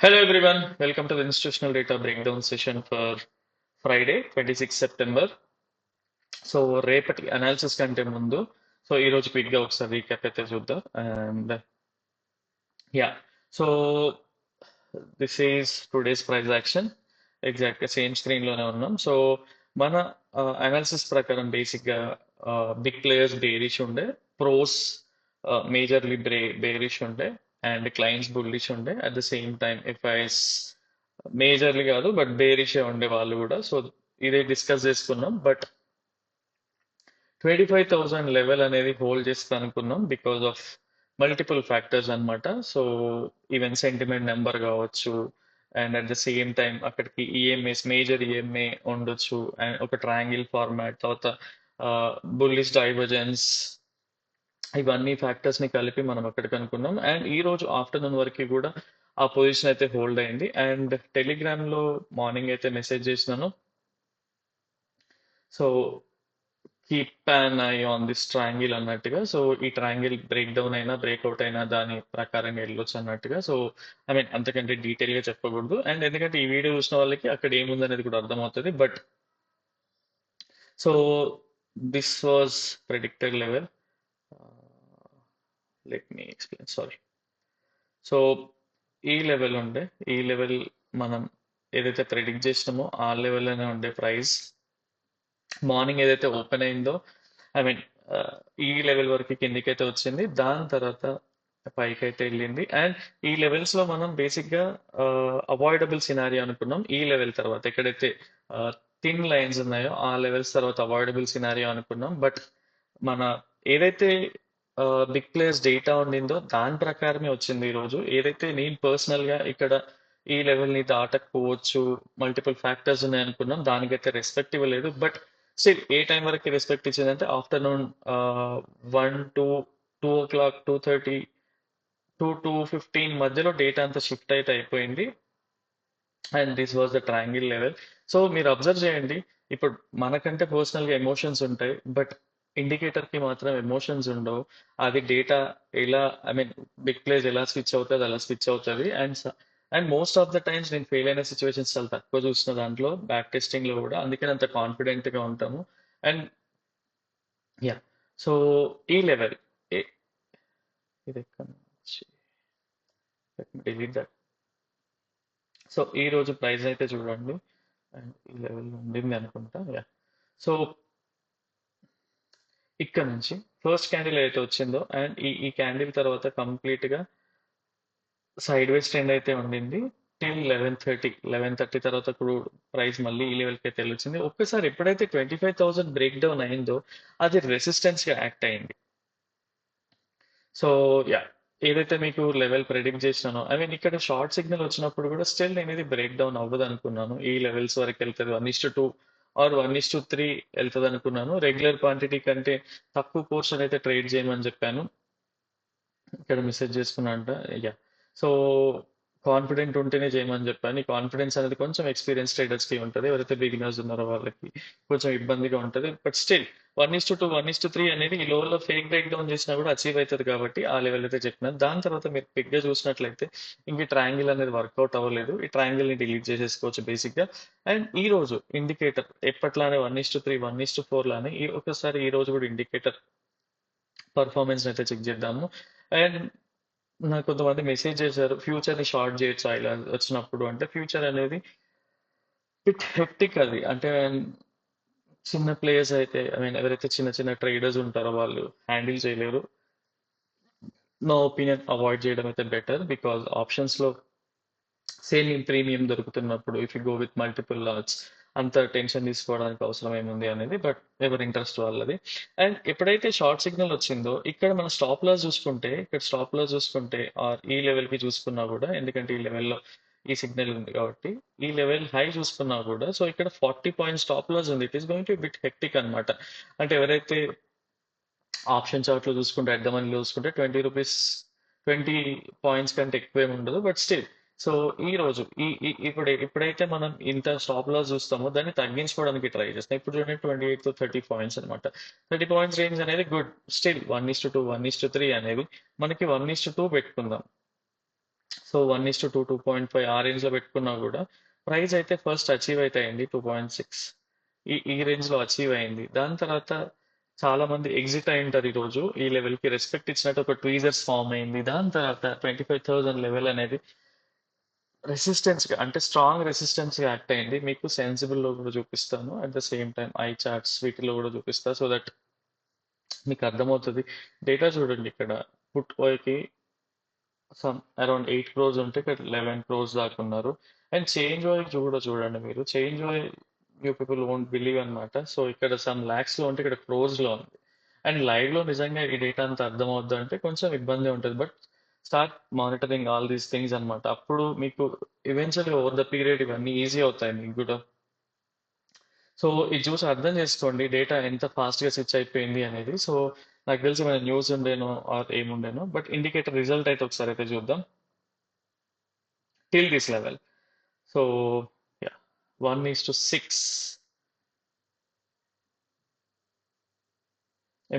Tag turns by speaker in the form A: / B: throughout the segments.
A: Hello everyone, welcome to the institutional data breakdown session for Friday, 26 September. So రేపటి analysis కంటే ముందు ఈ రోజు క్విక్ గా ఒకసారి రీక్యాప్ అయితే చూద్దాం. And so this is today's price action. Exact గా సేమ్ స్క్రీన్ లోనే ఉన్నాం. సో మన అనాలిసిస్ ప్రకారం బేసిక్ గా బిగ్ ప్లేయర్స్ బేరిష్ ఉండే, ప్రోస్ మేజర్లీ బేరిష్ ఉండే, అండ్ క్లయింట్స్ బుల్లిష్ ఉండే. At the same time FIs majorly కాదు బట్ బేరిషే ఉండే వాళ్ళు కూడా. సో ఇదే డిస్కస్ చేసుకున్నాం. బట్ 25,000 లెవెల్ అనేది హోల్డ్ చేస్తా అనుకున్నాం బికాస్ ఆఫ్ మల్టిపుల్ ఫ్యాక్టర్స్ అన్నమాట. సో ఈవెన్ సెంటిమెంట్ నెంబర్ కావచ్చు, and at the same time అక్కడికి ఈఎంఏస్ మేజర్ ఈఎంఏ ఉండొచ్చు, అండ్ ఒక ట్రయాంగిల్ ఫార్మాట్, తర్వాత బుల్లిష్ డైవర్జెన్స్, ఇవన్నీ ఫ్యాక్టర్స్ ని కలిపి మనం అక్కడికి అనుకున్నాం. అండ్ ఈ రోజు ఆఫ్టర్నూన్ వరకు కూడా ఆ పొజిషన్ అయితే హోల్డ్ అయింది. అండ్ టెలిగ్రామ్ లో మార్నింగ్ అయితే మెసేజ్ చేసినాను. So keep an I on this triangle అన్నట్టుగా. సో ఈ ట్రయాంగిల్ బ్రేక్ డౌన్ అయినా బ్రేక్అవుట్ అయినా దాని ప్రకారంగా వెళ్ళొచ్చు అన్నట్టుగా. సో ఐ మీన్ అంతకంటే డీటెయిల్ గా చెప్పకూడదు. అండ్ ఎందుకంటే ఈ వీడియో చూసిన వాళ్ళకి అక్కడ ఏముంది అనేది కూడా అర్థమవుతుంది. But so this was predicted level. Let me explain, sorry. So ఈ లెవెల్ ఉండే, ఈ లెవెల్ మనం ఏదైతే ప్రెడిక్ట్ చేసినామో ఆ లెవెల్లోనే ఉండే ప్రైస్ మార్నింగ్ ఏదైతే ఓపెన్ అయిందో, ఐ మీన్ ఈ లెవెల్ వరకు కిందికైతే వచ్చింది. దాని తర్వాత పైకి అయితే వెళ్ళింది. అండ్ ఈ లెవెల్స్ లో మనం బేసిక్ గా అవాయిడబుల్ సినారియో అనుకున్నాం. ఈ లెవెల్ తర్వాత ఎక్కడైతే థిన్ లైన్స్ ఉన్నాయో ఆ లెవెల్స్ తర్వాత అవాయిడబుల్ సినారియో అనుకున్నాం. బట్ మన ఏదైతే బిగ్ ప్లేయర్స్ డేటా ఉండిందో దాని ప్రకారమే వచ్చింది ఈ రోజు. ఏదైతే నేను పర్సనల్ గా ఇక్కడ ఈ లెవెల్ ని దాటకపోవచ్చు, మల్టిపుల్ ఫ్యాక్టర్స్ ఉన్నాయి అనుకున్నాం, దానికైతే రెస్పెక్ట్ ఇవ్వలేదు. బట్ స్టిల్ ఏ టైం వరకు రెస్పెక్ట్ ఇచ్చిందంటే ఆఫ్టర్నూన్ 1 to 2 o'clock, 2:30 to 2:15 మధ్యలో డేటా అంతా షిఫ్ట్ అయితే అయిపోయింది. And this was the triangle level. So మీరు అబ్జర్వ్ చేయండి, ఇప్పుడు మనకంటే పర్సనల్ గా ఎమోషన్స్ ఉంటాయి, బట్ ఇండికేటర్ కి మాత్రం ఎమోషన్స్ ఉండవు. అది డేటా ఎలా, ఐ మీన్ బిగ్ ప్లేస్ ఎలా స్విచ్ అవుతుంది అలా స్విచ్ అవుతుంది. And most of the times నేను ఫెయిల్ అయిన సిచ్యువేషన్స్ చాలా తక్కువ చూసిన దాంట్లో బ్యాక్ టెస్టింగ్ లో కూడా, అందుకని అంత కాన్ఫిడెంట్ గా ఉంటాము. అండ్ యా, సో ఈ లెవెల్ ఇది ఎక్కడ నుంచి, డిలీట్ దట్. సో ఈ రోజు ప్రైస్ అయితే చూడండి, అండ్ ఈ లెవెల్ ఉండింది అనుకుంటా. యా, సో ఇక్కడ నుంచి ఫస్ట్ క్యాండిల్ అయితే వచ్చిందో, అండ్ ఈ క్యాండిల్ తర్వాత కంప్లీట్ గా సైడ్ వేస్ ట్రెండ్ అయితే ఉండింది టిల్ 11:30 తర్వాత క్రూడ్ ప్రైస్ మళ్ళీ ఈ లెవెల్కి అయితే వచ్చింది. ఒక్కసారి ఎప్పుడైతే 25,000 బ్రేక్ డౌన్ అయిందో అది రెసిస్టెన్స్ గా యాక్ట్ అయింది. సో యా, ఏదైతే మీకు లెవెల్ ప్రెడిక్ట్ చేసినానో, ఐ మీన్ ఇక్కడ షార్ట్ సిగ్నల్ వచ్చినప్పుడు కూడా స్టిల్ నేను ఇది బ్రేక్ డౌన్ అవ్వదు అనుకున్నాను. ఈ లెవెల్స్ వరకు వెళ్తుంది, 1:2 ఆర్ 1:3 వెళ్తుంది అనుకున్నాను. రెగ్యులర్ క్వాంటిటీ కంటే తక్కువ పోర్షన్ అయితే ట్రేడ్ చేయమని చెప్పాను. ఇక్కడ మెసేజ్ చేసుకున్నా అంట. యా, సో కాన్ఫిడెంట్ ఉంటేనే చేయమని చెప్పాను. ఈ కాన్ఫిడెన్స్ అనేది కొంచెం ఎక్స్పీరియన్స్ ట్రేడర్స్ కి ఉంటుంది, ఎవరైతే బిగినర్స్ ఉన్నారో వాళ్ళకి కొంచెం ఇబ్బందిగా ఉంటుంది. బట్ స్టిల్ 1:2, 1:3 అనేది ఈ లెవెల్లో ఫేక్ బ్రేక్ డౌన్ చేసినా కూడా అచీవ్ అవుతుంది కాబట్టి ఆ లెవెల్ అయితే చెప్పినాను. దాని తర్వాత మీరు పిక్ గా చూసినట్లయితే ఇంక ట్రయాంగిల్ అనేది వర్కౌట్ అవ్వలేదు. ఈ ట్రయాంగిల్ ని డిలీట్ చేసేసుకోవచ్చు బేసిక్ గా. అండ్ ఈ రోజు ఇండికేటర్ ఎప్పట్లానే 1:3, 1:4 లానే ఒకసారి ఈ రోజు కూడా ఇండికేటర్ పర్ఫార్మెన్స్ అయితే చెక్ చేద్దాము. అండ్ నాకు కొంతమంది మెసేజ్ చేశారు, ఫ్యూచర్ ని షార్ట్ చేయొచ్చా ఇలా వచ్చినప్పుడు అంటే. ఫ్యూచర్ అనేది బిట్ హెక్టిక్ అది. అంటే చిన్న ప్లేయర్స్ అయితే, ఐ మీన్ ఎవరైతే చిన్న చిన్న ట్రేడర్స్ ఉంటారో వాళ్ళు హ్యాండిల్ చేయలేరు. నా ఒపీనియన్ అవాయిడ్ చేయడం అయితే బెటర్, బికాస్ ఆప్షన్స్ లో సేమ్ ప్రీమియం దొరుకుతున్నప్పుడు if you go with multiple lots అంత టెన్షన్ తీసుకోవడానికి అవసరం ఏముంది అనేది. బట్ ఎవరి ఇంట్రెస్ట్ వాళ్ళది. అండ్ ఎప్పుడైతే షార్ట్ సిగ్నల్ వచ్చిందో ఇక్కడ మన స్టాప్ లాస్ చూసుకుంటే, ఇక్కడ స్టాప్ లాస్ చూసుకుంటే ఆర్ ఈ లెవెల్ కి చూసుకున్నా కూడా, ఎందుకంటే ఈ లెవెల్లో ఈ సిగ్నల్ ఉంది కాబట్టి ఈ లెవెల్ హై చూసుకున్నా కూడా, సో ఇక్కడ 40 పాయింట్ స్టాప్ లాస్ ఉంది. It is going to bit hectic అనమాట. అంటే ఎవరైతే ఆప్షన్ చార్ట్ లో చూసుకుంటే, అట్ ద మనీలో చూసుకుంటే 20 రూపీస్, 20 పాయింట్స్ కంటే ఎక్కువ ఏమి ఉండదు. బట్ స్టిల్ సో ఈ రోజు ఎప్పుడైతే మనం ఇంత స్టాప్ లాస్ చూస్తామో దాన్ని తగ్గించుకోవడానికి ట్రై చేస్తాం. ఇప్పుడు చూడండి 28 to 30 పాయింట్స్ అనమాట. 30 పాయింట్స్ రేంజ్ అనేది గుడ్. స్టిల్ 1:2, 1:3 అనేది మనకి 1:2 పెట్టుకుందాం. సో 1:2, 2.5 ఆ రేంజ్లో పెట్టుకున్నా కూడా ప్రైస్ అయితే ఫస్ట్ అచీవ్ అయితే అయింది 2.6. ఈ రేంజ్లో అచీవ్ అయింది. దాని తర్వాత చాలా మంది ఎగ్జిట్ అయి ఉంటారు ఈ రోజు ఈ లెవెల్కి రెస్పెక్ట్ ఇచ్చినట్టు ఒక ట్వీజర్స్ ఫామ్ అయింది. దాని తర్వాత 25,000 లెవెల్ అనేది రెసిస్టెన్స్గా అంటే స్ట్రాంగ్ రెసిస్టెన్స్గా యాక్ట్ అయింది. మీకు సెన్సిబుల్లో కూడా చూపిస్తాను, at the same time I charts వీటిలో కూడా చూపిస్తా, సో దట్ మీకు అర్థమవుతుంది. డేటా చూడండి, ఇక్కడ పుట్ ఓకి సమ్ అరౌండ్ 8 క్రోర్స్ ఉంటే ఇక్కడ 11 క్రోర్స్ దాకా ఉన్నారు. అండ్ చేంజ్ ఓయ్ కూడా చూడండి మీరు, చేంజ్ ఓయ్ యూ పీపుల్ వోంట్ బిలీవ్ అనమాట. సో ఇక్కడ సమ్ ల్యాక్స్లో ఉంటే ఇక్కడ క్రోర్స్లో ఉంది. అండ్ లైవ్లో నిజంగా ఈ డేటా అంత అర్థమవుద్ది అంటే కొంచెం ఇబ్బంది ఉంటుంది, but start monitoring all these things అనమాట. అప్పుడు మీకు ఈవెన్చువల్గా ఓవర్ ద పీరియడ్ ఇవన్నీ ఈజీ అవుతాయి మీకు కూడా. సో ఇది చూసి అర్థం చేసుకోండి డేటా ఎంత ఫాస్ట్గా స్విచ్ అయిపోయింది అనేది. సో నాకు తెలిసి మన న్యూస్ ఉండేనో ఆర్ ఏముండేనో, బట్ ఇండికేటర్ రిజల్ట్ అయితే ఒకసారి అయితే చూద్దాం till this level. So ya, 1:6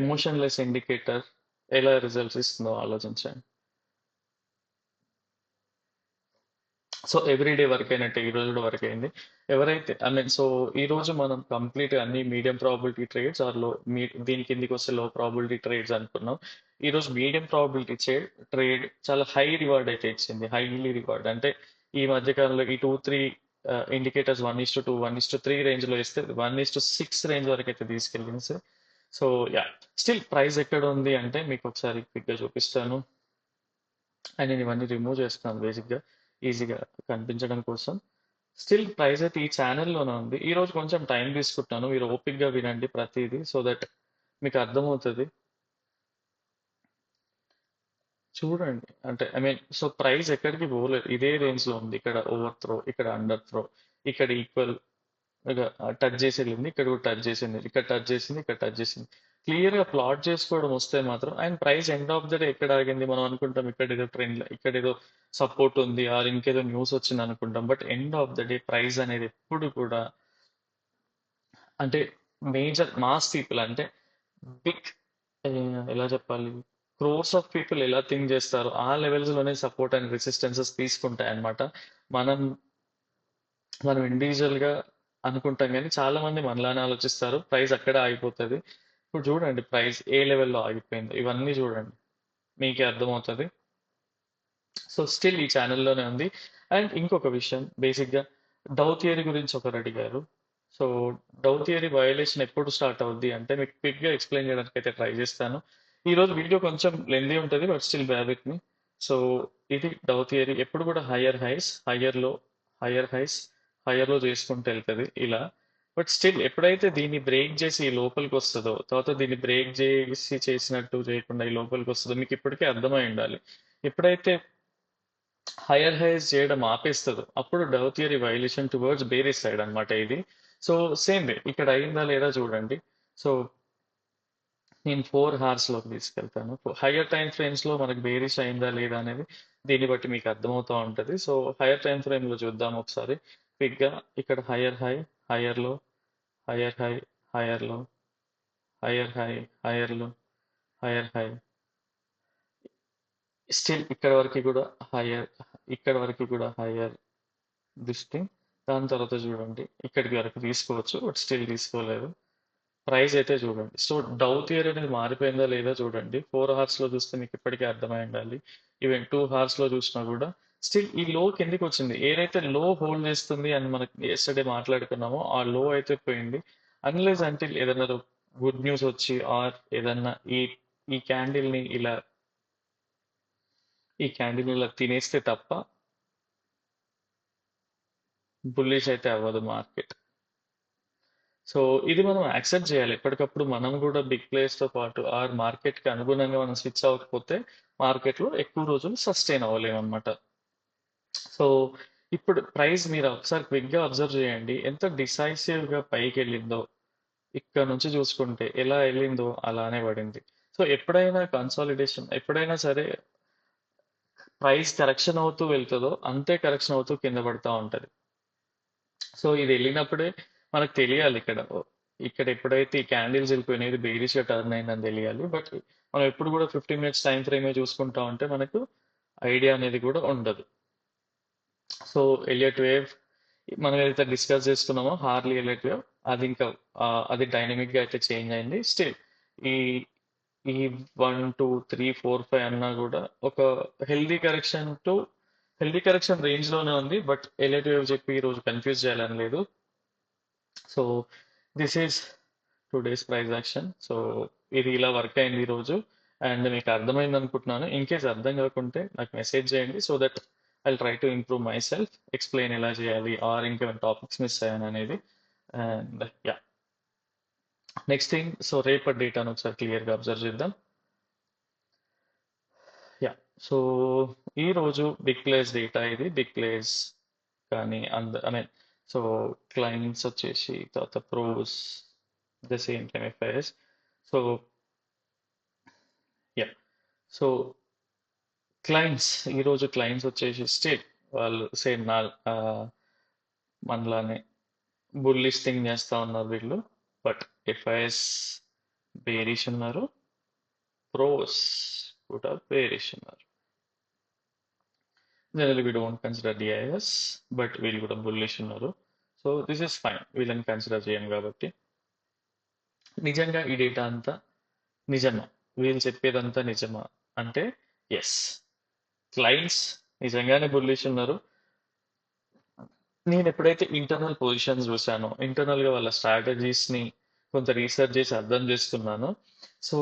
A: emotionless indicator ఎలా రిజల్ట్స్ ఇస్తుందో ఆలోచించండి. సో ఎవ్రీడే వర్క్ అయినట్టే ఈ రోజు కూడా వర్క్ అయింది. ఎవరైతే ఐ మీన్ సో ఈ రోజు మనం కంప్లీట్ అన్ని మీడియం ప్రాబిలిటీ ట్రేడ్స్ ఆర్ లో దీని కిందికి వస్తే లో ప్రాబిలిటీ ట్రేడ్స్ అనుకున్నాం. ఈ రోజు మీడియం ప్రాబిలిటీ ట్రేడ్ చాలా హై రివార్డ్ అయితే ఇచ్చింది, హైలీ రివార్డ్. అంటే ఈ మధ్య కాలంలో ఈ 2-3 ఇండికేటర్స్ 1:2, 1:3 రేంజ్ లో ఇస్తే 1:6 రేంజ్ వరకు అయితే తీసుకెళ్ళింది sir. So yeah, still price ఎక్కడ ఉంది అంటే మీకు ఒకసారి క్విక్ గా చూపిస్తాను. అండ్ నేను ఇవన్నీ రిమూవ్ చేస్తున్నాను బేసిక్గా ఈజీగా కనిపించడం కోసం. స్టిల్ ప్రైస్ అయితే ఈ ఛానల్లోనే ఉంది. ఈ రోజు కొంచెం టైం తీసుకుంటాను, మీరు ఓపిక్గా వినండి ప్రతిదీ, సో దట్ మీకు అర్థమవుతుంది. చూడండి అంటే ఐ మీన్ సో ప్రైస్ ఎక్కడికి పోలేదు, ఇదే రేంజ్లో ఉంది. ఇక్కడ ఓవర్ త్రో, ఇక్కడ అండర్ త్రో, ఇక్కడ ఈక్వల్ టచ్ చేసి వెళ్ళింది, ఇక్కడ కూడా టచ్ చేసింది, ఇక్కడ టచ్ చేసింది, ఇక్కడ టచ్ చేసింది. క్లియర్ గా ప్లాట్ చేసుకోవడం వస్తే మాత్రం and price end of the day ఎక్కడ ఆగింది మనం అనుకుంటాం, ఇక్కడ ఏదో ట్రెండ్, ఇక్కడ ఏదో సపోర్ట్ ఉంది ఆర్ ఇంకేదో న్యూస్ వచ్చింది అనుకుంటాం, but end of the day price అనేది ఎప్పుడు కూడా అంటే మేజర్ మాస్ పీపుల్ అంటే బిగ్ ఎలా చెప్పాలి, క్రోర్స్ ఆఫ్ పీపుల్ ఎలా థింక్ చేస్తారో ఆ లెవెల్స్ లోనే సపోర్ట్ అండ్ రెసిస్టెన్సెస్ తీసుకుంటాయి అన్నమాట. మనం మనం ఇండివిజువల్ గా అనుకుంటాం కానీ చాలా మంది మనలానే ఆలోచిస్తారు, ప్రైస్ అక్కడే ఆగిపోతుంది. ఇప్పుడు చూడండి ప్రైస్ ఏ లెవెల్లో ఆగిపోయింది, ఇవన్నీ చూడండి మీకే అర్థమవుతుంది. సో స్టిల్ ఈ ఛానల్లోనే ఉంది. అండ్ ఇంకొక విషయం బేసిక్గా డౌ థియరీ గురించి ఒకరు అడిగారు. సో డౌ థియరీ వయలేషన్ ఎప్పుడు స్టార్ట్ అవుద్ది అంటే మీకు క్విక్గా ఎక్స్ప్లెయిన్ చేయడానికి అయితే ట్రై చేస్తాను. ఈరోజు వీడియో కొంచెం లెందీ ఉంటుంది, but still bear with me. So ఇది డౌ థియరీ ఎప్పుడు కూడా higher highs higher low, higher highs higher low చేసుకుంటూ వెళ్తుంది ఇలా. బట్ స్టిల్ ఎప్పుడైతే దీన్ని బ్రేక్ చేసి ఈ లోపలికి వస్తుందో, తర్వాత దీన్ని బ్రేక్ చేసి చేసినట్టు చేయకుండా ఈ లోపలికి వస్తుందో మీకు ఇప్పటికే అర్థమై ఉండాలి. ఎప్పుడైతే హైయర్ హైస్ చేయడం ఆపేస్తుందో అప్పుడు Dow theory violation towards bearish side అన్నమాట ఇది. సో సేమ్ వే ఇక్కడ అయిందా లేదా చూడండి. సో నేను 4 hours లోకి తీసుకెళ్తాను. హయ్యర్ టైం ఫ్రేమ్స్లో మనకి బేరిష్ అయిందా లేదా అనేది దీన్ని బట్టి మీకు అర్థమవుతూ ఉంటుంది. సో హయ్యర్ టైం ఫ్రేమ్లో చూద్దాం ఒకసారి క్విక్గా. ఇక్కడ higher high, higher low, higher high, higher low, higher high, higher low, higher high, still ఇక్కడ వరకు కూడా హయ్యర్, ఇక్కడ వరకు కూడా హయ్యర్ దిస్ థింగ్. దాని తర్వాత చూడండి ఇక్కడికి వరకు తీసుకోవచ్చు, బట్ స్టిల్ తీసుకోలేదు. ప్రైస్ అయితే చూడండి. సో డౌ థియరీ అనేది మారిపోయిందా లేదా చూడండి. 4 hours లో చూస్తే మీకు ఇప్పటికే అర్థమై ఉండాలి. ఈవెన్ 2 hours లో చూసినా కూడా స్టిల్ ఈ లో కిందికి వచ్చింది. ఏదైతే లో హోల్డ్ చేస్తుంది అని మనకి ఎస్టర్డే మాట్లాడుకున్నామో ఆ లో అయితే పోయింది. అన్లెస్ అంటిల్ ఏదైనా గుడ్ న్యూస్ వచ్చి ఆర్ ఏదన్నా ఈ క్యాండిల్ ని ఇలా, ఈ క్యాండిల్ ని ఇలా తినేస్తే తప్ప బుల్లిష్ అయితే అవ్వదు మార్కెట్. సో ఇది మనం యాక్సెప్ట్ చేయాలి ఎప్పటికప్పుడు. మనం కూడా బిగ్ ప్లేయర్స్తో పాటు ఆర్ మార్కెట్కి అనుగుణంగా మనం స్విచ్ అవ్వకపోతే మార్కెట్లో ఎక్కువ రోజులు సస్టైన్ అవ్వలేము అనమాట. సో ఇప్పుడు ప్రైస్ మీరు ఒకసారి క్విక్గా అబ్జర్వ్ చేయండి ఎంత డిసైసివ్గా పైకి వెళ్ళిందో. ఇక్కడ నుంచి చూసుకుంటే ఎలా వెళ్ళిందో అలానే పడింది. సో ఎప్పుడైనా కన్సాలిడేషన్, ఎప్పుడైనా సరే ప్రైస్ కరెక్షన్ అవుతూ వెళ్తుందో అంతే కరెక్షన్ అవుతూ కింద పడతా ఉంటుంది. సో ఇది వెళ్ళినప్పుడే మనకు తెలియాలి ఇక్కడ. ఇక్కడ ఎప్పుడైతే ఈ క్యాండిల్స్ వెళ్ళిపోయినది బేరిష్గా టర్న్ అయిందని తెలియాలి. బట్ మనం ఎప్పుడు కూడా 15 minutes టైం ఫ్రేమే చూసుకుంటా ఉంటే మనకు ఐడియా అనేది కూడా ఉండదు. సో ఎలియట్ వేవ్ మనం ఏదైతే డిస్కస్ చేస్తున్నామో హార్లీ ఎలియట్ వేవ్ అది ఇంకా అది డైనమిక్ గా అయితే చేంజ్ అయింది. స్టిల్ ఈ ఈ 1 2 3 4 5 అన్నా కూడా ఒక హెల్దీ కరెక్షన్ రేంజ్ లోనే ఉంది. బట్ ఎలియట్ వేవ్ చెప్పి ఈ రోజు కన్ఫ్యూజ్ చేయాలని లేదు. So this is today's price action. So ఇది ఇలా వర్క్ అయింది ఈ రోజు. అండ్ మీకు అర్థమైంది అనుకుంటున్నాను. ఇన్ కేస్ అర్థం కాకుంటే నాకు మెసేజ్ చేయండి, so that I try to improve my self, explain ఎలా చేయాలి ఆర్ ఇంకేమైనా టాపిక్స్ మిస్ అయ్యాను అనేది. And yeah, next thing, so రేపటి డేటాను ఒకసారి క్లియర్గా అబ్జర్వ్ చేద్దాం. యా, సో ఈ రోజు బిగ్ ప్లేస్ డేటా ఇది. బిగ్ ప్లేస్ కానీ ఐ మీన్ సో క్లయింట్స్ వచ్చేసి తర్వాత pros the same time FIs. So yeah, so ఈరోజు క్లయింట్స్ వచ్చేసి స్టిల్ వాళ్ళు సేమ్ మనలానే బుల్లిష్ థింగ్ చేస్తా ఉన్నారు వీళ్ళు. బట్ ఎఫ్ఐఎస్ బేరిష్ ఉన్నారు, ప్రోస్ కూడా బేరిష్ ఉన్నారు. General we don't consider DIs, but వీళ్ళు కూడా బుల్లిష్ ఉన్నారు. సో దిస్ ఇస్ ఫైన్, వీళ్ళని కన్సిడర్ చేయం కాబట్టి. నిజంగా ఈ డేటా అంతా నిజమా, వీళ్ళు చెప్పేదంతా నిజమా అంటే ఎస్, క్లయింట్స్ నిజంగానే బుల్లిష్ ఉన్నారు. నేను ఎప్పుడైతే ఇంటర్నల్ పొజిషన్స్ చూసానో, ఇంటర్నల్ గా వాళ్ళ స్ట్రాటజీస్ ని కొంత రీసెర్చ్ చేసి అర్థం చేస్తున్నాను. సో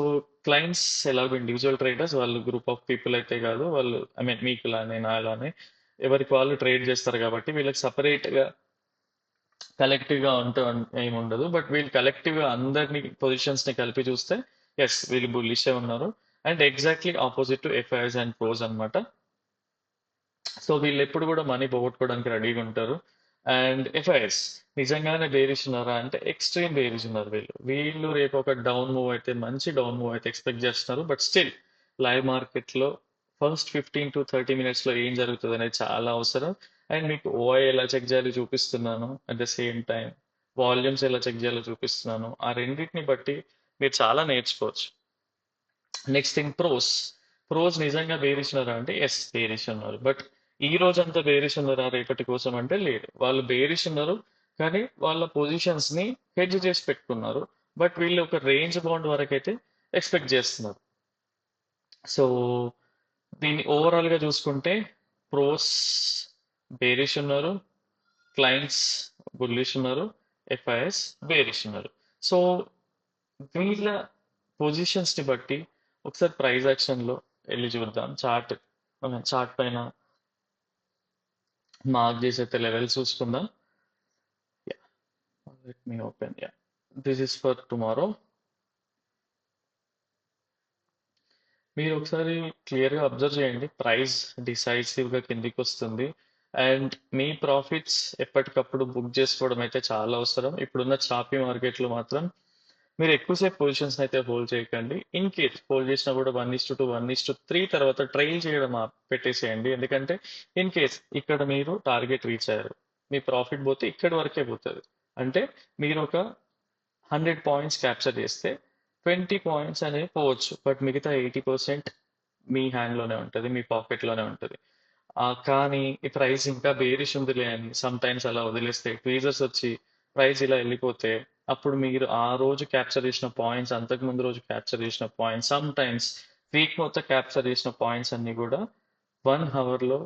A: క్లయింట్స్ ఎలాగో ఇండివిజువల్ ట్రేడర్స్, వాళ్ళు గ్రూప్ ఆఫ్ పీపుల్ అయితే కాదు, వాళ్ళు ఐ మీన్ మీకు లానే నా లానే ఎవరికి వాళ్ళు ట్రేడ్ చేస్తారు కాబట్టి వీళ్ళకి సపరేట్ గా కలెక్టివ్ గా ఉంటూ ఏమి ఉండదు. బట్ వీళ్ళు కలెక్టివ్ గా అందరినీ పొజిషన్స్ ని కలిపి చూస్తే ఎస్, వీళ్ళు బుల్లిషే ఉన్నారు. And exactly opposite to FIs and pros అనమాట. సో వీళ్ళు ఎప్పుడు కూడా మనీ పోగొట్టుకోవడానికి రెడీగా ఉంటారు. అండ్ ఎఫ్ఐఎస్ నిజంగానే బేరిష్ ఉన్నారా అంటే ఎక్స్ట్రీమ్ బేరిష్ ఉన్నారు వీళ్ళు రేపు ఒక డౌన్ మూవ్ అయితే, మంచి డౌన్ మూవ్ అయితే ఎక్స్పెక్ట్ చేస్తున్నారు. బట్ స్టిల్ లైవ్ మార్కెట్ లో ఫస్ట్ 15 to 30 minutes లో ఏం జరుగుతుంది అనేది చాలా అవసరం. అండ్ మీకు ఓఐ ఎలా చెక్ చేయాలో చూపిస్తున్నాను, at the same time volumes ఎలా చెక్ చేయాలో చూపిస్తున్నాను. ఆ రెండింటిని బట్టి మీరు చాలా నేర్చుకోవచ్చు. నెక్స్ట్ థింగ్, ప్రోస్ నిజంగా బేరిష్ ఉన్నారా అంటే ఎస్, బేరిష్ ఉన్నారు. బట్ ఈ రోజు అంతా బేరిష్ ఉన్నారా రేపటి కోసం అంటే లేదు, వాళ్ళు బేరిష్ ఉన్నారు కానీ వాళ్ళ పొజిషన్స్ ని హెడ్జ్ చేసి పెట్టుకున్నారు. బట్ వీళ్ళు ఒక రేంజ్ బౌండ్ వరకు అయితే ఎక్స్పెక్ట్ చేస్తున్నారు. సో దీన్ని ఓవరాల్ గా చూసుకుంటే ప్రోస్ బేరిష్ ఉన్నారు, క్లయింట్స్ బుల్లిష్ ఉన్నారు, ఎఫ్ఐఎస్ బేరిష్ ఉన్నారు. సో వీళ్ళ పొజిషన్స్ ని బట్టి ఒకసారి ప్రైస్ యాక్షన్ లో వెళ్ళి చూద్దాం. చార్ట్ పైన మార్క్ చేసి అయితే లెవెల్స్ చూసుకుందాం. Let me open. This is for tomorrow. మీరు ఒకసారి క్లియర్ గా అబ్జర్వ్ చేయండి, ప్రైస్ డిసైసివ్ గా కిందికి వస్తుంది. అండ్ మీ ప్రాఫిట్స్ ఎప్పటికప్పుడు బుక్ చేసుకోవడం అయితే చాలా అవసరం. ఇప్పుడున్న చాపీ మార్కెట్ లో మాత్రం మీరు ఎక్కువసేపు పొజిషన్స్ అయితే హోల్డ్ చేయకండి. ఇన్ కేస్ హోల్డ్ చేసినా కూడా 1:2 1:3 తర్వాత ట్రైల్ చేయడం పెట్టేసేయండి. ఎందుకంటే ఇన్ కేస్ ఇక్కడ మీరు టార్గెట్ రీచ్ అయ్యారు, మీ ప్రాఫిట్ పోతే ఇక్కడి వరకే పోతుంది. అంటే మీరు ఒక 100 పాయింట్స్ క్యాప్చర్ చేస్తే 20 పాయింట్స్ అనేవి పోవచ్చు, బట్ మిగతా 80% మీ హ్యాండ్లోనే ఉంటుంది, మీ పాకెట్లోనే ఉంటుంది. కానీ ఈ ప్రైస్ ఇంకా బేరిష్ ఉందిలే అని సమ్ టైమ్స్ అలా వదిలేస్తే, ట్వీజర్స్ వచ్చి ప్రైస్ ఇలా వెళ్ళిపోతే, అప్పుడు మీరు ఆ రోజు క్యాప్చర్ చేసిన పాయింట్స్, అంతకు ముందు రోజు క్యాప్చర్ చేసిన పాయింట్స్, సమ్ టైమ్స్ వీక్ మొత్తం క్యాప్చర్ చేసిన పాయింట్స్ అన్ని కూడా 1 hour లో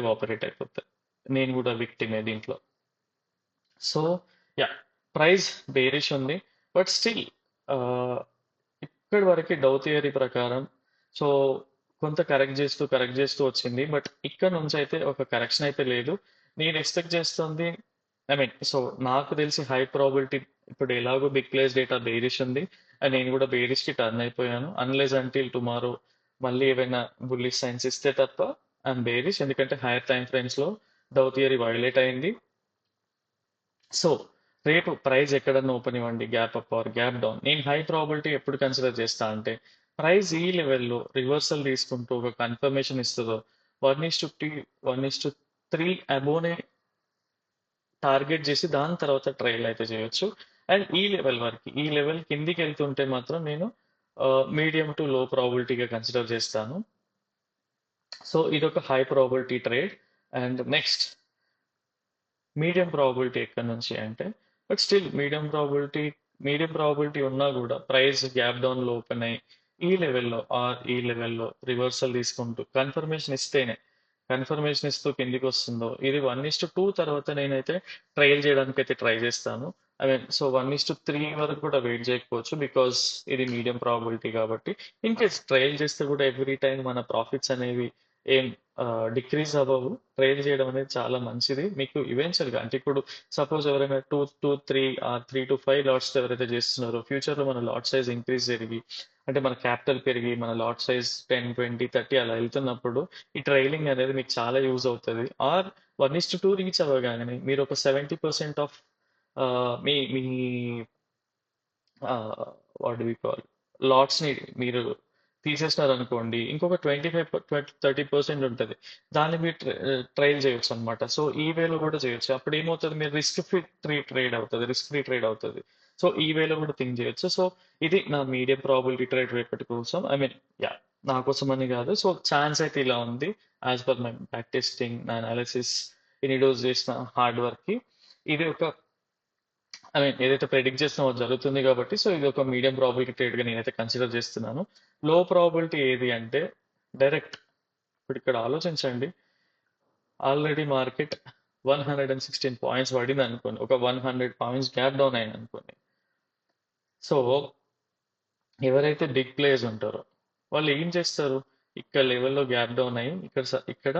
A: ఎవాపరేట్ అయిపోతాయి. నేను కూడా విక్టిమే దీంట్లో. సో యా, ప్రైస్ బేరిష్ ఉంది, బట్ స్టిల్ ఇక్కడి వరకు డౌ థియరీ ప్రకారం సో కొంత కరెక్ట్ చేస్తూ వచ్చింది. బట్ ఇక్కడ నుంచి అయితే ఒక కరెక్షన్ అయితే లేదు. నేను ఎక్స్పెక్ట్ చేస్తుంది, ఐ మీన్ సో నాకు తెలిసి హై ప్రాబిలిటీ ఇప్పుడు ఎలాగో బిగ్ ప్లేస్ డేటా బేరిష్ ఉంది అండ్ నేను కూడా బేరిష్ కి టర్న్ అయిపోయాను. అన్లెస్ అంటిల్ టుమారో మళ్ళీ ఏమైనా బుల్లిష్ సైన్స్ ఇస్తే తప్ప ఐఎమ్ బేరిష్. ఎందుకంటే హైయర్ టైం ఫ్రేమ్స్ లో డౌ థియరీ వైలేట్ అయింది. సో రేపు ప్రైస్ ఎక్కడన్నా ఓపెన్ ఇవ్వండి, gap up or gap down, నేను హై ప్రాబిలిటీ ఎప్పుడు కన్సిడర్ చేస్తా అంటే ప్రైస్ ఈ లెవెల్లో రివర్సల్ తీసుకుంటూ ఒక కన్ఫర్మేషన్ ఇస్తుందో 1:2 1:3 అబోనే టార్గెట్ చేసి దాని తర్వాత ట్రైల్ అయితే చేయొచ్చు. అండ్ ఈ లెవెల్ కిందికి వెళ్తుంటే మాత్రం నేను మీడియం టు లో ప్రాబిలిటీగా కన్సిడర్ చేస్తాను. సో ఇదొక high probability trade. And next medium probability ఎక్కడి నుంచి అంటే, బట్ స్టిల్ మీడియం ప్రాబిలిటీ ఉన్నా కూడా ప్రైస్ గ్యాప్ డౌన్ లో ఓపెన్ అయ్యి ఈ లెవెల్లో రివర్సల్ తీసుకుంటూ కన్ఫర్మేషన్ ఇస్తూ కిందికి వస్తుందో, ఇది 1:2 తర్వాత నేనైతే ట్రయల్ చేయడానికి అయితే ట్రై చేస్తాను. ఐ మీన్ సో 1:3 వరకు కూడా వెయిట్ చేయకపోవచ్చు, బికాస్ ఇది మీడియం ప్రాబిలిటీ కాబట్టి. ఇన్ కేస్ ట్రయల్ చేస్తే కూడా ఎవ్రీ టైం మన ప్రాఫిట్స్ అనేవి ఏం డిక్రీజ్ అవ్వవు. ట్రేడ్ చేయడం అనేది చాలా మంచిది మీకు ఈవెన్చువల్గా. అంటే ఇప్పుడు సపోజ్ ఎవరైనా టూ త్రీ 3 to 5 లాట్స్ ఎవరైతే చేస్తున్నారో, ఫ్యూచర్లో మన లాట్ సైజ్ ఇంక్రీజ్ జరిగి, అంటే మన క్యాపిటల్ పెరిగి మన లాట్ సైజ్ 10, 20, 30 అలా వెళ్తున్నప్పుడు ఈ ట్రైలింగ్ అనేది మీకు చాలా యూజ్ అవుతుంది. ఆర్ 1:2 రీచ్ అవ్వగానే మీరు ఒక 70% ఆఫ్ మీ మీ what do we call lots ని మీరు తీసేసినారు అనుకోండి, ఇంకొక 25-30% ఉంటుంది. దాన్ని మీరు ట్రైల్ చేయొచ్చు అనమాట. సో ఈ వేలో కూడా చేయొచ్చు. అప్పుడు ఏమవుతుంది, మీరు రిస్క్ ఫ్రీ ట్రేడ్ అవుతుంది. సో ఈ వేలో కూడా థింక్ చేయొచ్చు. సో ఇది నా మీడియం ప్రాబిలిటీ ట్రేడ్ రేపటి కోసం. ఐ మీన్ యా, నా కోసం అని కాదు. సో ఛాన్స్ అయితే ఇలా ఉంది. As per my back testing, నా అనాలిసిస్, ఇన్ని డోస్ చేసిన హార్డ్ వర్క్ కి ఇది ఒక, ఐ మీన్ ఏదైతే ప్రెడిక్ట్ చేస్తున్నామో అది జరుగుతుంది కాబట్టి, సో ఇది ఒక మీడియం ప్రాబిలిటీ ట్రేడ్ గా నేనైతే కన్సిడర్ చేస్తున్నాను. లో ప్రాబిలిటీ ఏది అంటే డైరెక్ట్, ఇప్పుడు ఇక్కడ ఆలోచించండి, ఆల్రెడీ మార్కెట్ 116 పాయింట్స్ పడింది అనుకోండి, ఒక 100 పాయింట్స్ గ్యాప్ డౌన్ అయింది అనుకోండి. సో ఎవరైతే బిగ్ ప్లేయర్స్ ఉంటారో వాళ్ళు ఏం చేస్తారు, ఇక్కడ లెవెల్లో గ్యాప్ డౌన్ అయ్యి ఇక్కడ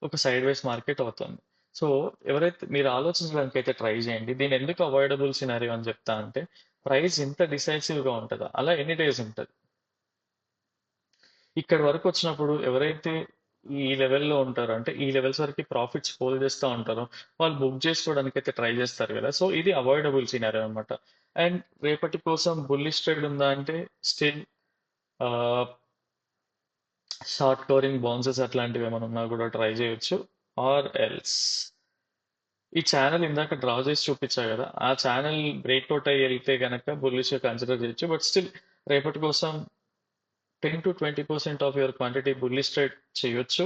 A: ఒక సైడ్ వైస్ మార్కెట్ అవుతుంది. సో ఎవరైతే మీరు ఆలోచించడానికి అయితే ట్రై చేయండి. దీని ఎందుకు అవాయిడబుల్ సినారియో అని చెప్తా అంటే, ప్రైస్ ఇంత డిసైసివ్ గా ఉంటుందా, అలా ఎన్ని డేస్ ఉంటుంది. ఇక్కడ వరకు వచ్చినప్పుడు ఎవరైతే ఈ లెవెల్లో ఉంటారో, అంటే ఈ లెవెల్స్ వరకు ప్రాఫిట్స్ హోల్డ్ చేస్తూ ఉంటారో, వాళ్ళు బుక్ చేసుకోవడానికి అయితే ట్రై చేస్తారు కదా. సో ఇది అవాయిడబుల్ సినారియో అనమాట. అండ్ రేపటి కోసం బుల్లిష్ ట్రేడ్ ఉందా అంటే స్టిల్ షార్ట్ కవరింగ్ బౌన్సెస్ అట్లాంటివి ఏమైనా ఉన్నా కూడా ట్రై చేయొచ్చు. ఆర్ ఎల్స్ ఈ ఛానల్ ఇందాక డ్రా చేసి చూపించా కదా, ఆ ఛానల్ బ్రేక్అవుట్ అయ్యి వెళ్తే కనుక బుల్లిష్ కన్సిడర్ చేయొచ్చు. బట్ స్టిల్ రేపటి కోసం 10-20% of your quantity bullish trade చేయొచ్చు.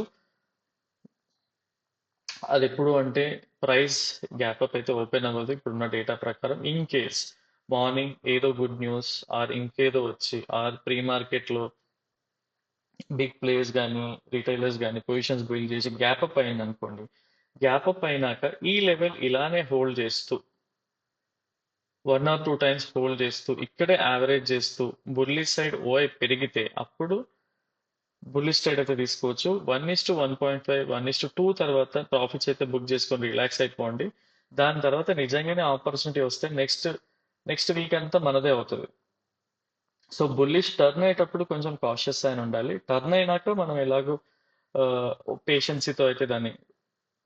A: అది ఎప్పుడు అంటే ప్రైస్ గ్యాప్ అప్ అయితే ఓపెన్ అవ్వదు ఇప్పుడున్న డేటా ప్రకారం. ఇన్ కేస్ మార్నింగ్ ఏదో గుడ్ న్యూస్ ఆర్ ఇంకేదో వచ్చి ఆర్ ప్రీ మార్కెట్లో బిగ్ ప్లేయర్స్ కానీ రిటైలర్స్ కానీ పొజిషన్స్ బిల్డ్ చేసి గ్యాప్ అప్ అయింది అనుకోండి, గ్యాప్ అప్ అయినాక ఈ లెవెల్ ఇలానే హోల్డ్ చేస్తూ 1 or 2 టైమ్స్ హోల్డ్ చేస్తూ ఇక్కడే యావరేజ్ చేస్తూ బుల్లిష్ సైడ్ ఓఐ పెరిగితే అప్పుడు బుల్లిష్ ట్రేడ్ అయితే తీసుకోవచ్చు. 1:1.5, 1:2 తర్వాత ప్రాఫిట్స్ అయితే బుక్ చేసుకొని రిలాక్స్ అయిపోండి. దాని తర్వాత నిజంగానే ఆపర్చునిటీ వస్తే నెక్స్ట్ వీక్ అంతా మనదే అవుతుంది. సో బుల్లిష్ టర్న్ అయ్యేటప్పుడు కొంచెం కాషియస్ అయిన ఉండాలి. టర్న్ అయినాక మనం ఎలాగో పేషెన్సీతో అయితే దాన్ని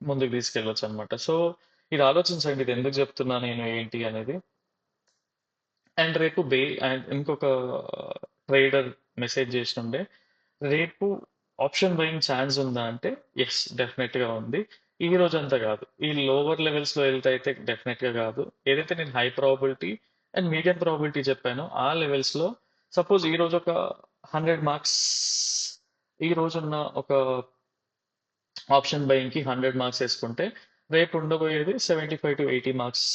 A: ముందుకు తీసుకెళ్ళొచ్చు అనమాట. సో ఇది ఆలోచించండి, ఇది ఎందుకు చెప్తున్నా నేను ఏంటి అనేది. అండ్ రేపు అండ్ ఇంకొక ట్రేడర్ మెసేజ్ చేసినుండే, రేపు ఆప్షన్ బయింగ్ ఛాన్స్ ఉందా అంటే ఎస్, డెఫినెట్ గా ఉంది. ఈ రోజు అంతా కాదు, ఈ లోవర్ లెవెల్స్ లో వెళ్తే అయితే డెఫినెట్ గా కాదు. ఏదైతే నేను high probability and medium probability చెప్పానో ఆ లెవెల్స్ లో సపోజ్ ఈ రోజు ఒక 100 మార్క్స్, ఈ రోజున్న ఒక ఆప్షన్ బయింగ్ కి 100 మార్క్స్ వేసుకుంటే రేపు ఉండబోయేది 75-80 మార్క్స్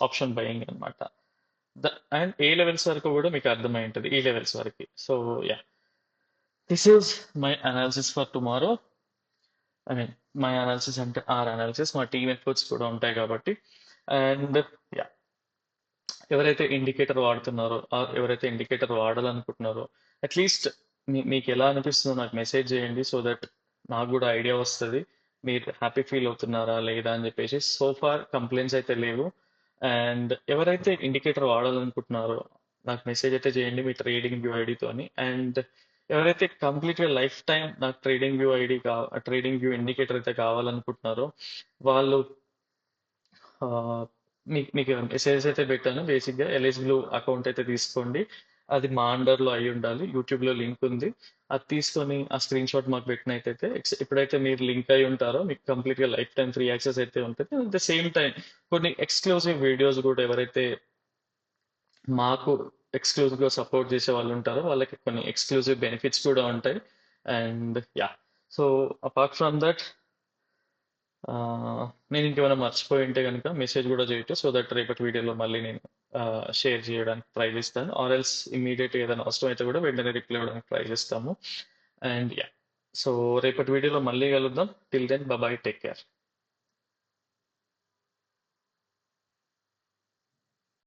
A: ఆప్షన్ బయింగ్ అనమాట. అండ్ ఏ లెవెల్స్ వరకు కూడా మీకు అర్థమై ఉంటుంది, ఈ లెవెల్స్ వరకు. So yeah, this is my analysis for tomorrow. I mean my analysis అంటే ఆర్ అనాలిసిస్, మా టీమ్ ఎఫర్ట్స్ కూడా ఉంటాయి కాబట్టి. అండ్ యా, ఎవరైతే ఇండికేటర్ వాడుతున్నారో ఎవరైతే ఇండికేటర్ వాడాలనుకుంటున్నారో అట్లీస్ట్ మీకు ఎలా అనిపిస్తుందో నాకు మెసేజ్ చేయండి, సో దట్ నాకు కూడా ఐడియా వస్తుంది మీరు హ్యాపీ ఫీల్ అవుతున్నారా లేదా అని చెప్పేసి. సో ఫార్ కంప్లైంట్స్ అయితే లేవు. అండ్ ఎవరైతే ఇండికేటర్ వాడాలనుకుంటున్నారో నాకు మెసేజ్ అయితే చేయండి మీ ట్రేడింగ్ వ్యూ ఐడితోని. అండ్ ఎవరైతే కంప్లీట్గా లైఫ్ టైం నాకు ట్రేడింగ్ వ్యూ ఇండికేటర్ అయితే కావాలనుకుంటున్నారో వాళ్ళు ఆ, మీకు మెసేజ్ అయితే పెట్టాను. బేసిక్గా ఎలిజిబుల్ అకౌంట్ అయితే తీసుకోండి. అది మా అండర్లో అయి ఉండాలి. యూట్యూబ్లో లింక్ ఉంది, అది తీసుకొని ఆ స్క్రీన్ షాట్ మాకు పెట్టినట్టయితే ఎప్పుడైతే మీరు లింక్ అయి ఉంటారో మీకు కంప్లీట్గా లైఫ్ టైం ఫ్రీ యాక్సెస్ అయితే ఉంటుంది. అట్ ద సేమ్ టైం కొన్ని ఎక్స్క్లూజివ్ వీడియోస్ కూడా ఎవరైతే మాకు ఎక్స్క్లూజివ్గా సపోర్ట్ చేసే వాళ్ళు ఉంటారో వాళ్ళకి కొన్ని ఎక్స్క్లూజివ్ బెనిఫిట్స్ కూడా ఉంటాయి. And yeah, so apart from that నేను ఇంకేమైనా మర్చిపోయి ఉంటే కనుక మెసేజ్ కూడా చేయొచ్చు, సో దట్ రేపటి వీడియోలో మళ్ళీ నేను షేర్ చేయడానికి ట్రై చేస్తాను, ఆర్ ఎల్స్ ఇమీడియట్గా ఏదైనా అవసరం అయితే కూడా వెంటనే రిప్లై ఇవ్వడానికి ట్రై చేస్తాము. అండ్ యా, సో రేపటి వీడియోలో మళ్ళీ కలుద్దాం. Till then bye, take care.